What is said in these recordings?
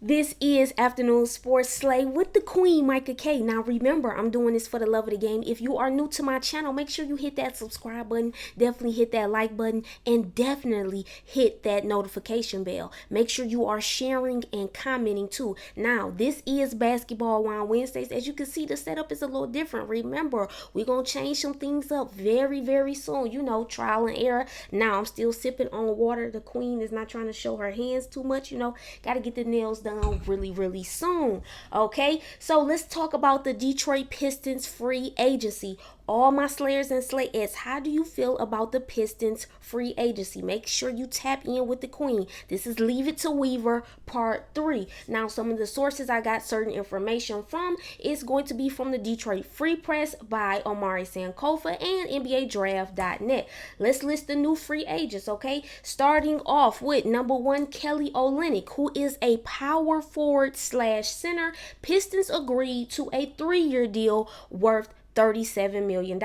This is Afternoon Sports Slay with the Queen, Micah K. Now remember, I'm doing this for the love of the game. If you are new to my channel, make sure you hit that subscribe button, definitely hit that like button, and definitely hit that notification bell. Make sure you are sharing and commenting too. Now, this is Basketball Wine Wednesdays. As you can see, the setup is a little different. Remember, we're going to change some things up very, very soon. You know, trial and error. Now, I'm still sipping on water. The Queen is not trying to show her hands too much. You know, got to get the nails done really soon. Okay, so let's talk about the Detroit Pistons free agency. All my slayers and slayettes, how do you feel about the Pistons free agency? Make sure you tap in with the Queen. This is Leave It to Weaver part 3. Now, some of the sources I got certain information from is going to be from the Detroit Free Press by Omari Sankofa and NBADraft.net. Let's list the new free agents, okay? Starting off with number 1, Kelly Olynyk, who is a power forward / center. Pistons agreed to a 3-year deal worth $37 million.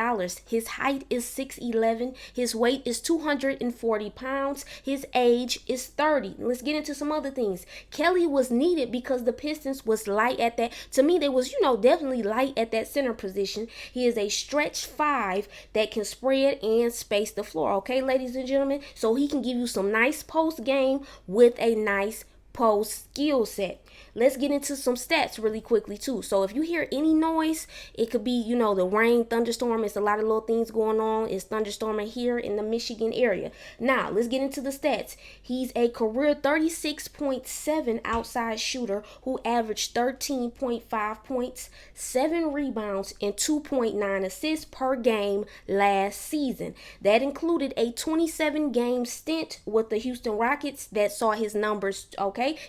His height is 6'11". His weight is 240 pounds. His age is 30. Let's get into some other things. Kelly was needed because the Pistons was light at that. To me, they was, definitely light at that center position. He is a stretch 5 that can spread and space the floor. Okay, ladies and gentlemen? So he can give you some nice post game with a nice post skill set. Let's get into some stats really quickly too. So if you hear any noise, it could be, the rain, thunderstorm. It's a lot of little things going on. It's thunderstorming here in the Michigan area. Now, let's get into the stats. He's a career 36.7 outside shooter who averaged 13.5 points, 7 rebounds, and 2.9 assists per game last season. That included a 27-game stint with the Houston Rockets that saw his numbers,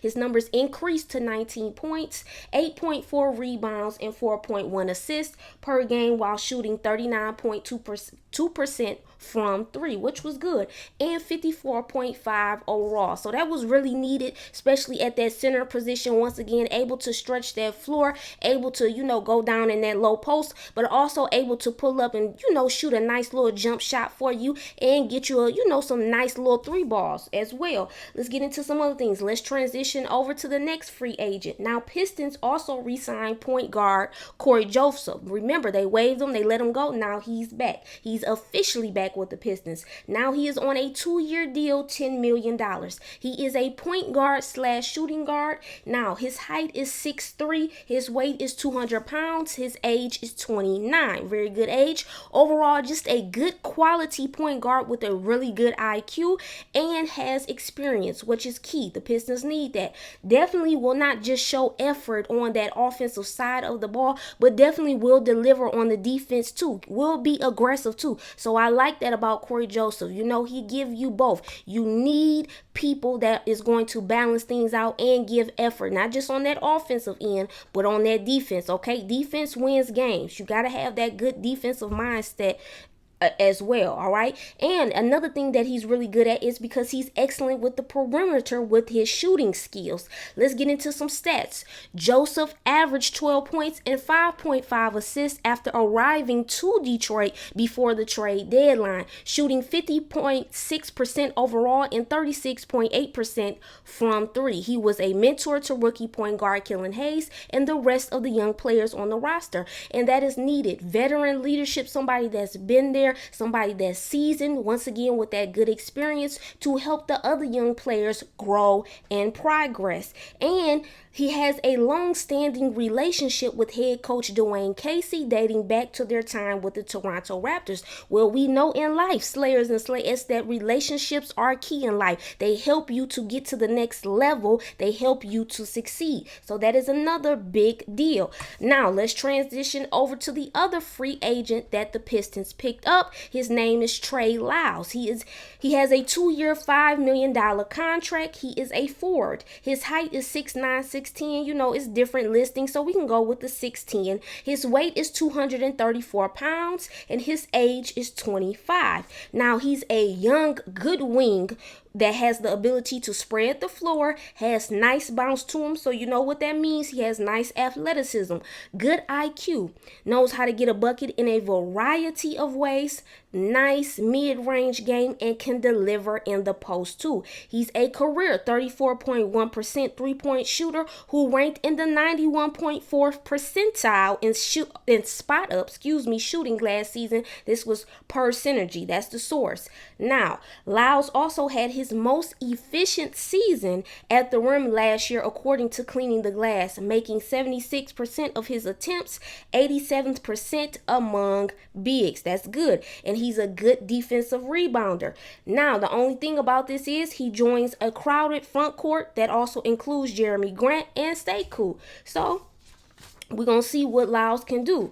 his numbers increased to 19 points, 8.4 rebounds, and 4.1 assists per game while shooting 39.2% from 3, which was good, and 54.5 overall. So that was really needed, especially at that center position. Once again, able to stretch that floor, able to, go down in that low post, but also able to pull up and, shoot a nice little jump shot for you and get you some nice little 3 balls as well. Let's get into some other things. Let's transition over to the next free agent. Now, Pistons also re-signed point guard Cory Joseph. Remember, they waived him, they let him go. Now he's back. He's officially back with the Pistons. Now he is on a 2-year deal, $10 million. He is a point guard / shooting guard. Now his height is 6'3", his weight is 200 pounds, his age is 29. Very good age. Overall, just a good quality point guard with a really good IQ and has experience, which is key. The Pistons need that. Definitely will not just show effort on that offensive side of the ball, but definitely will deliver on the defense too. Will be aggressive too. So I like that about Cory Joseph. He give you both. You need people that is going to balance things out and give effort, not just on that offensive end, but on that defense. Okay, defense wins games. You got to have that good defensive mindset as well. All right. And another thing that he's really good at is because he's excellent with the perimeter with his shooting skills. Let's get into some stats. Joseph averaged 12 points and 5.5 assists after arriving to Detroit before the trade deadline, shooting 50.6% overall and 36.8% from 3. He was a mentor to rookie point guard Killian Hayes and the rest of the young players on the roster. And that is needed. Veteran leadership, somebody that's been there, somebody that's seasoned, once again with that good experience to help the other young players grow and progress. And he has a long-standing relationship with head coach Dwayne Casey dating back to their time with the Toronto Raptors. Well, we know in life, slayers and slayettes, that relationships are key in life. They help you to get to the next level. They help you to succeed. So that is another big deal. Now, let's transition over to the other free agent that the Pistons picked up. His name is Trey Lyles. He has a 2-year, $5 million contract. He is a forward. His height is 6'9", 6'10", it's different listings, so we can go with the 6'10". His weight is 234 pounds, and his age is 25. Now, he's a young, good wing that has the ability to spread the floor, has nice bounce to him, so you know what that means. He has nice athleticism, good IQ, knows how to get a bucket in a variety of ways, nice mid-range game and can deliver in the post too. He's a career 34.1% three-point shooter who ranked in the 91.4th percentile in spot up, shooting last season. This was per synergy. That's the source. Now, Lyles also had his most efficient season at the rim last year according to Cleaning the Glass, making 76% of his attempts, 87% among bigs. That's good. And he's a good defensive rebounder. Now, the only thing about this is he joins a crowded front court that also includes Jeremy Grant and Stay Cool. So, we're going to see what Lyles can do.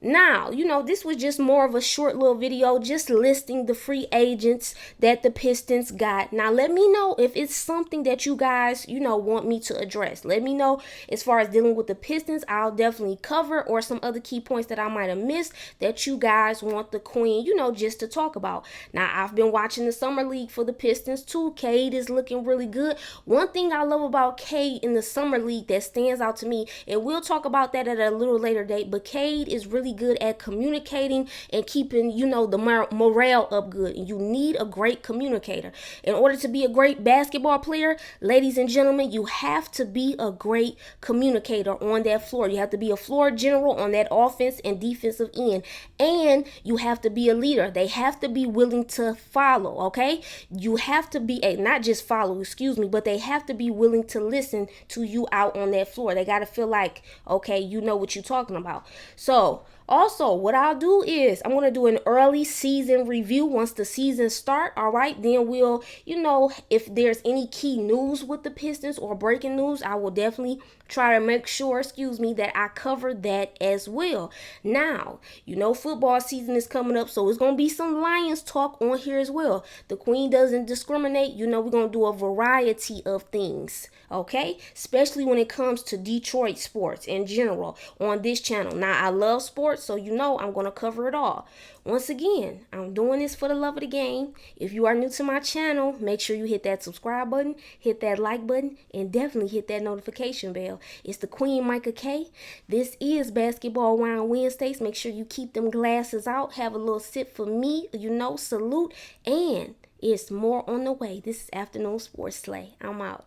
Now, this was just more of a short little video just listing the free agents that the Pistons got. Now, let me know if it's something that you guys, want me to address. Let me know as far as dealing with the Pistons. I'll definitely cover, or some other key points that I might have missed that you guys want the queen, just to talk about. Now, I've been watching the Summer League for the Pistons too. Cade is looking really good. One thing I love about Cade in the Summer League that stands out to me, and we'll talk about that at a little later date, but Cade is really good at communicating and keeping, the morale up good. And you need a great communicator. In order to be a great basketball player, ladies and gentlemen, you have to be a great communicator on that floor. You have to be a floor general on that offense and defensive end. And you have to be a leader. They have to be willing to follow, okay? You have to be not just follow, but they have to be willing to listen to you out on that floor. They got to feel like, okay, you know what you're talking about. So, also, what I'll do is I'm going to do an early season review once the season start, all right? Then we'll, if there's any key news with the Pistons or breaking news, I will definitely try to make sure, that I cover that as well. Now, football season is coming up, so it's going to be some Lions talk on here as well. The queen doesn't discriminate. We're going to do a variety of things, okay? Especially when it comes to Detroit sports in general on this channel. Now, I love sports, so I'm going to cover it all. Once again, I'm doing this for the love of the game. If you are new to my channel, make sure you hit that subscribe button, hit that like button, and definitely hit that notification bell. It's the Queen Micah K. This is Basketball Wine Wednesdays. Make sure you keep them glasses out. Have a little sip for me, salute. And it's more on the way. This is Afternoon Sports Slay. I'm out.